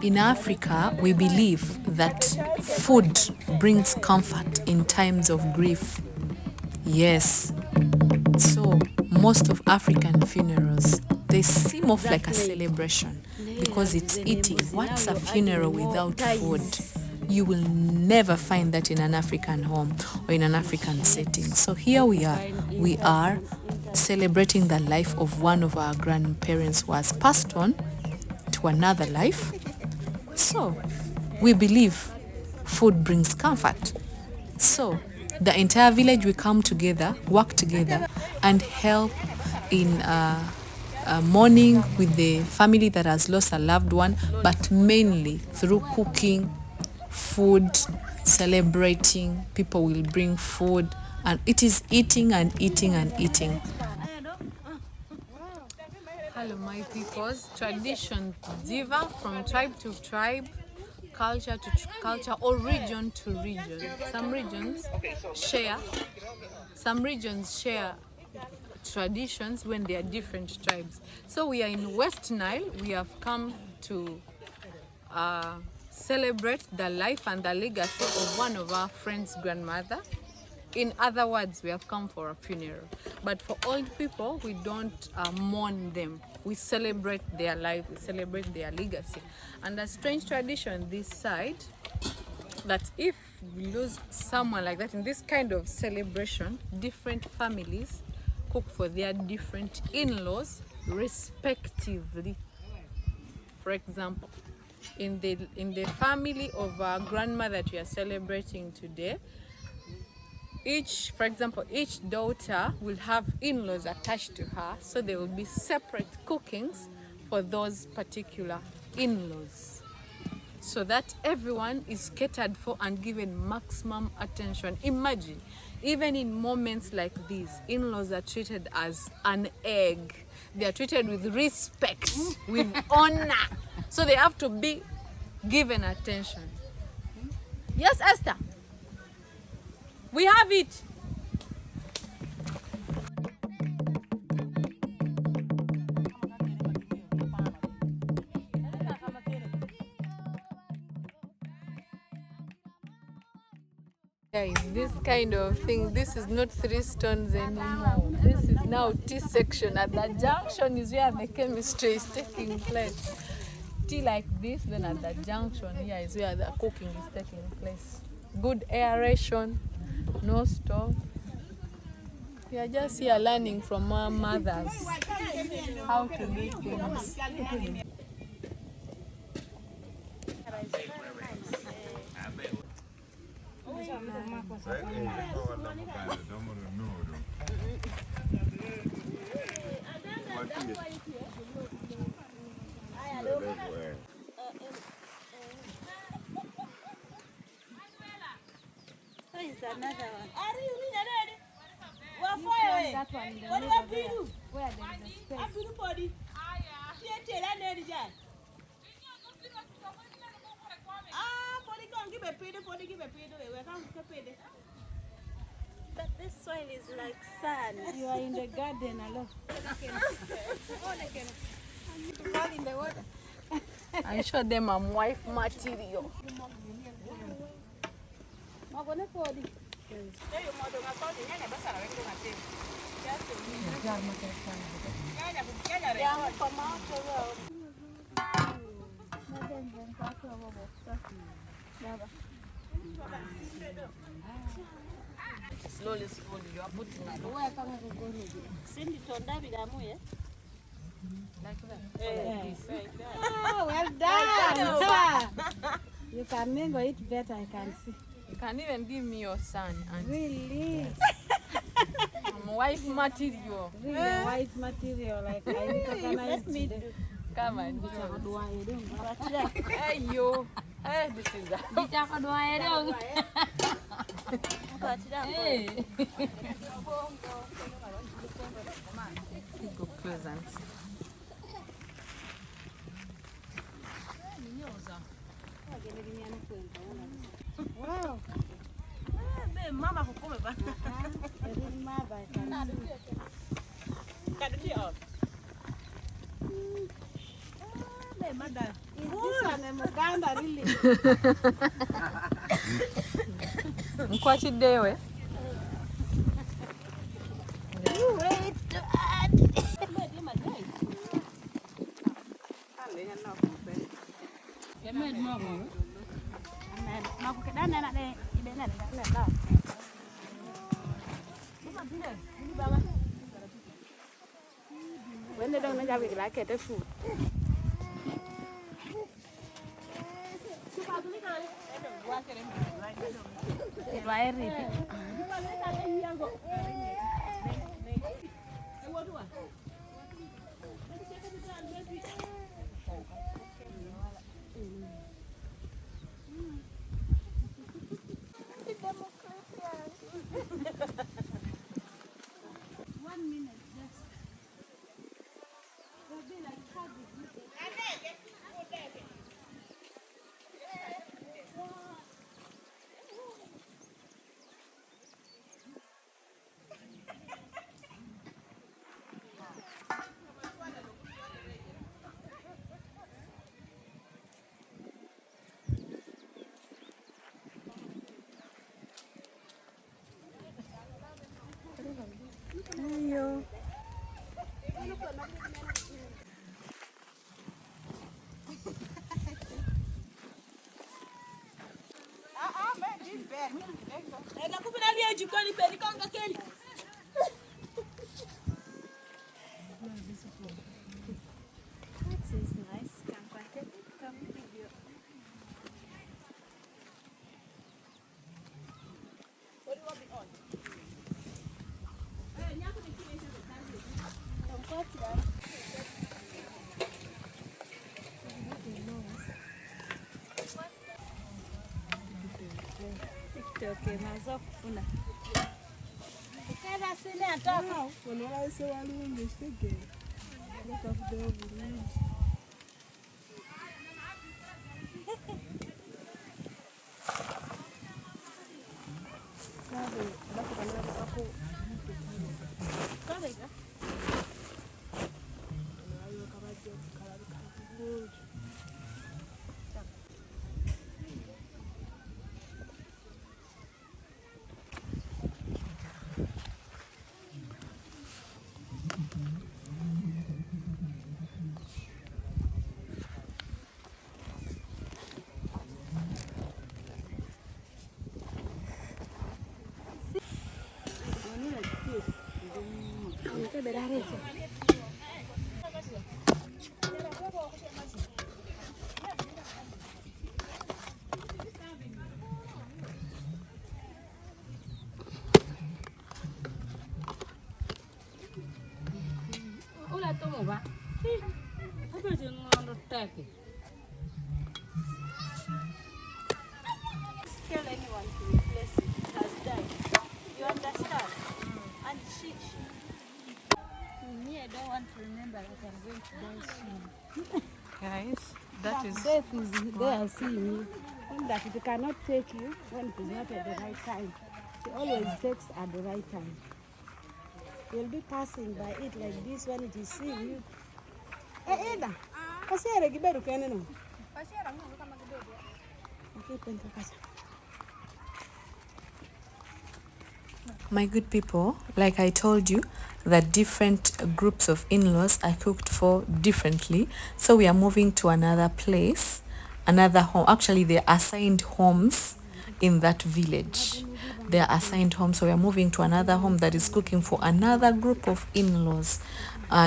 In Africa, we believe that food brings comfort in times of grief. Yes. So most of African funerals, they seem of like a celebration because it's eating. What's a funeral without food? You will never find that in an African home or in an African setting. So here we are celebrating the life of one of our grandparents who has passed on to another life. So we believe food brings comfort. So the entire village will come together, work together, and help in mourning with the family that has lost a loved one, but mainly through cooking, food, celebrating. People will bring food, and it is eating and eating and eating. Hello, my peoples. Traditions differ from tribe to tribe, culture to culture, or region to region. Some regions share traditions when they are different tribes. So we are in West Nile. We have come to celebrate the life and the legacy of one of our friends' grandmother. In other words, we have come for a funeral. But for old people, we don't mourn them. We celebrate their life, we celebrate their legacy. And a strange tradition this side, that if we lose someone like that in this kind of celebration, different families cook for their different in-laws respectively. For example, in the family of our grandma that we are celebrating today, each daughter will have in-laws attached to her, so there will be separate cookings for those particular in-laws, so that everyone is catered for and given maximum attention. Imagine, even in moments like these, in-laws are treated as an egg. They are treated with respect, with honor, so they have to be given attention. Yes, Esther? We have it. Guys, this kind of thing, this is not 3 stones anymore. This is now T section. At the junction is where the chemistry is taking place. Tea like this, then at the junction here is where the cooking is taking place. Good aeration, no stove. We are just here learning from our mothers how to do things. Another one. That one in the middle there, where there is a space. But this soil is like sand. You are in the garden alone. Fall in the water. I showed them I'm wife material. Slowly, you are putting it. Send it on David Amuye. Like that. Oh, well done. You can mango it better, I can see. You can even give me your son. And Really? I'm wife material. Really white material, like I recognize me. Come and do it. Hey, you. Hey, this is that. Hey. Go pleasant. Wow. Mama hukume ba. Kaduti out. Mada. This one Uganda, really. Nkwatiddeyo we. You wait. When they don't know like it, food. Okay, nazo kufuna. Kera sine ataka. Wanaona se walungi shige. Nikafuta bulungi. Sabe, basi kana hapo. Kare ka. Ayo kama je kala kala. Ula tomo ba? Apa je ngondo take? Tell anyone to replace it. It has died. You understand? And me, I don't want to remember that I'm going to die soon. Guys, that is Death is there seeing you. And that it cannot take you when it is not at the right time. It always takes at the right time. You'll be passing by it like this when it is seeing you. Eda, kasere kiberu kene no. Okay, thank you. My good people, like I told you, that different groups of in-laws are cooked for differently. So we are moving to another place, another home. Actually, they are assigned homes in that village. They are assigned homes. So we are moving to another home that is cooking for another group of in-laws.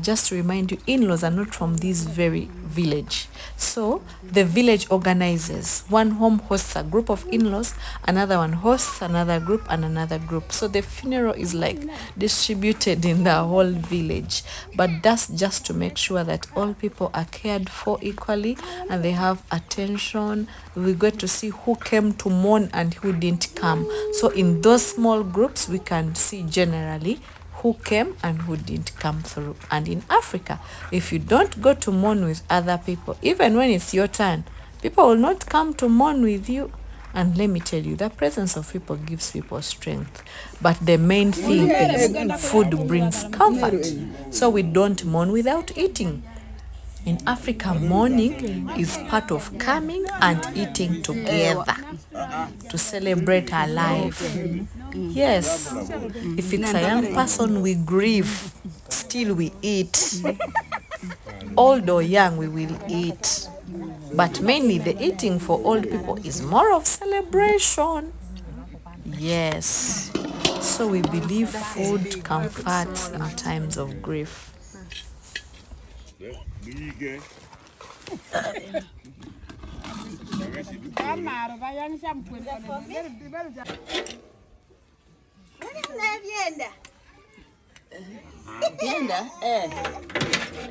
Just to remind you, in-laws are not from this very village. So the village organizes. One home hosts a group of in-laws, another one hosts another group and another group. So the funeral is like distributed in the whole village. But that's just to make sure that all people are cared for equally and they have attention. We get to see who came to mourn and who didn't come. So in those small groups, we can see generally who came and who didn't come through. And in Africa, if you don't go to mourn with other people, even when it's your turn, people will not come to mourn with you. And let me tell you, the presence of people gives people strength. But the main thing is food brings comfort. So we don't mourn without eating. In Africa, mourning is part of coming and eating together to celebrate our life. Yes, if it's a young person, we grieve, still we eat. Old or young, we will eat. But mainly the eating for old people is more of celebration. Yes. So we believe food comforts in times of grief.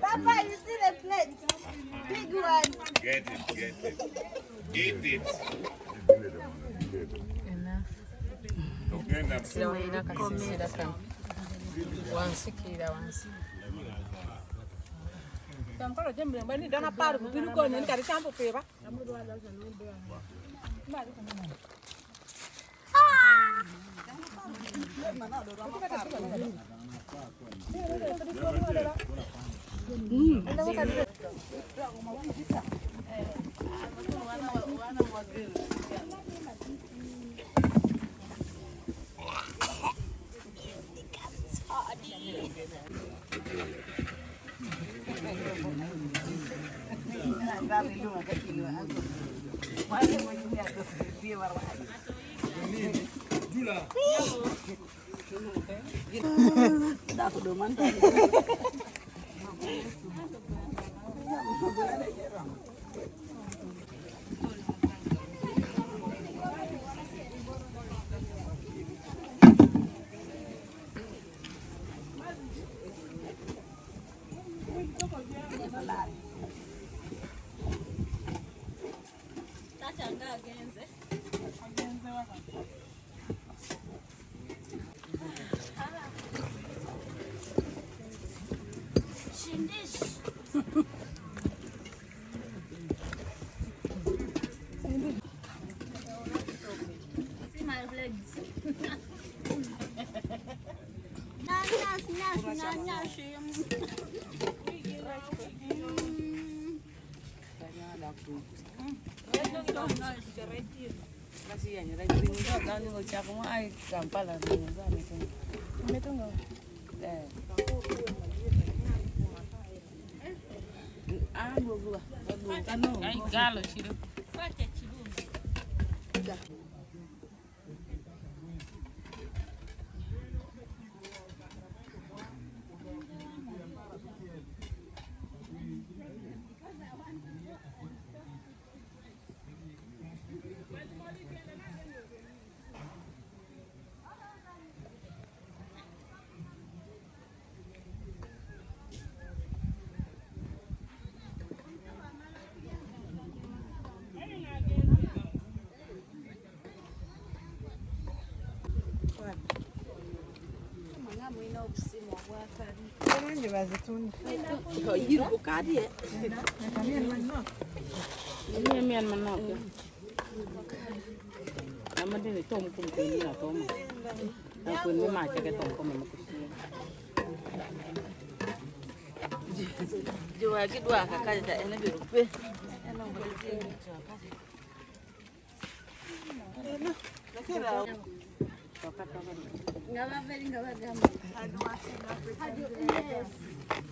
Papa, you see the plate? Big one. Get it. Eat it. Ugenda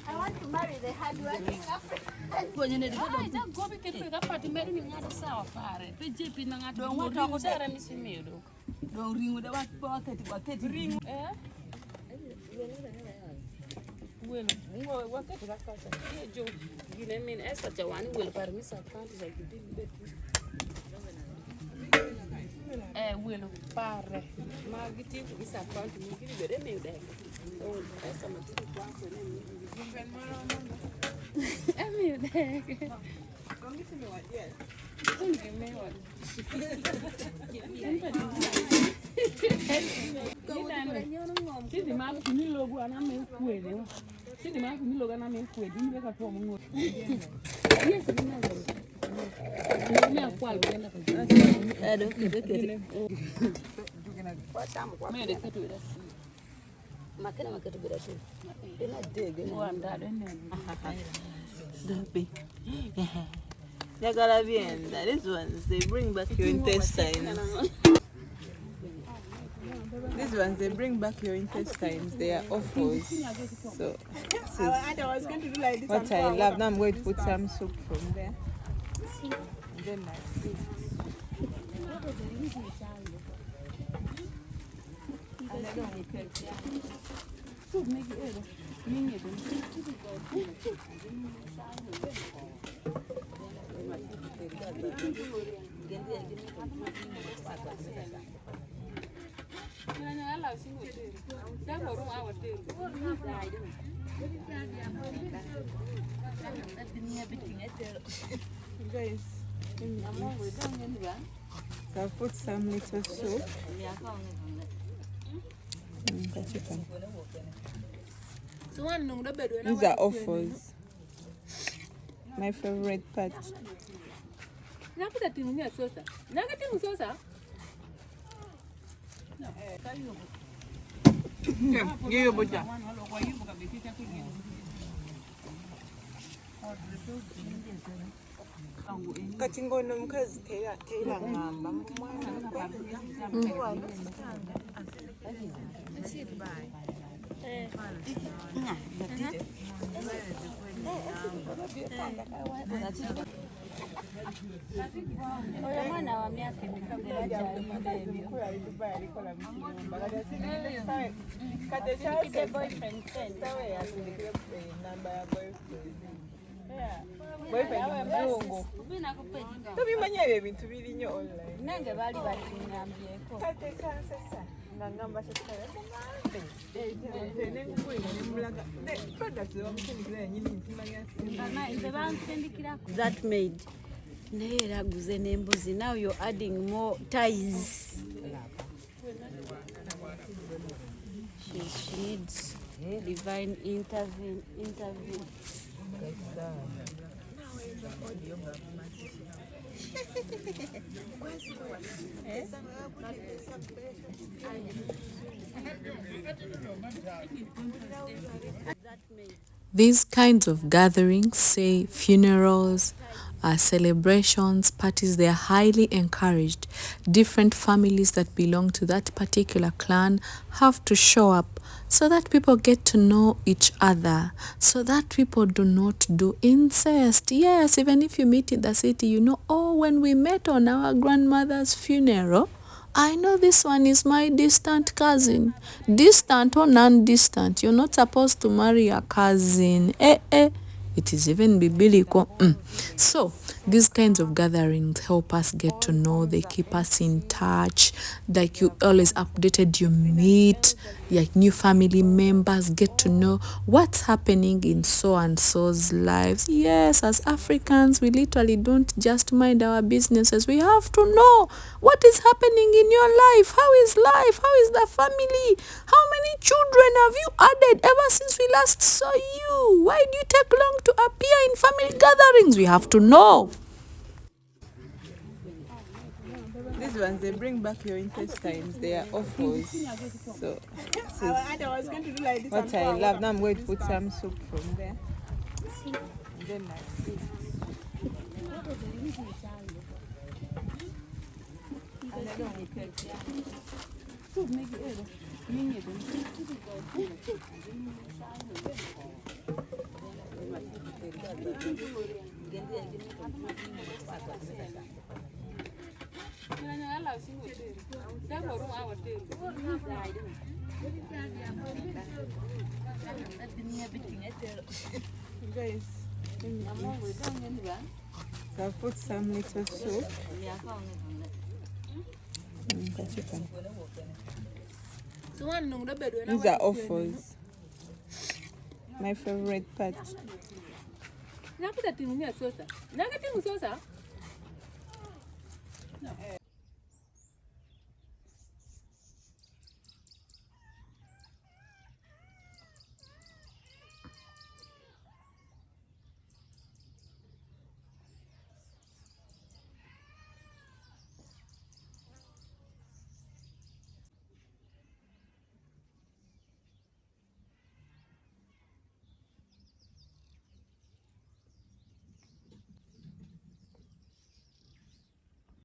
I want to marry the hardworking Nyagala bienda. These ones, they bring back your intestines. These ones, they bring back your intestines. They are offals. So, this is what I love. Now I'm going to put some soup from there. And then like this. And then we take guys, so I'll put some little soup. These are offals. My favorite part. Kati ngono mukazi tera ngamba mwana Oyo mwana wa myaka emikaaga tobimanya ebyo ebintu biri nnyo online nange baali bakiŋŋambyeko kate kansasa nga ngamba that made naye era aguze n'embuzi. Now you're adding more ties. She needs divine intervene. These kinds of gatherings, say funerals, celebrations, parties, they are highly encouraged. Different families that belong to that particular clan have to show up so that people get to know each other, so that people do not do incest. Yes, even if you meet in the city, you know, oh, when we met on our grandmother's funeral, I know this one is my distant cousin. Distant or non-distant, you're not supposed to marry a cousin. It is even biblical. So these kinds of gatherings help us get to know. They keep us in touch. Like you always updated, you meet like new family members, get to know what's happening in so and so's lives. Yes, as Africans, we literally don't just mind our businesses. We have to know what is happening in your life. How is life? How is the family? How many children have you added ever since we last saw you? Why do you take long to appear in family gatherings? We have to know. These ones, they bring back your intestines. They are offals. So this is what I love. Now I'm going to put some soup from there. And then like this. And then we take guys, so I'll put some little soup. These are offals. My favorite part.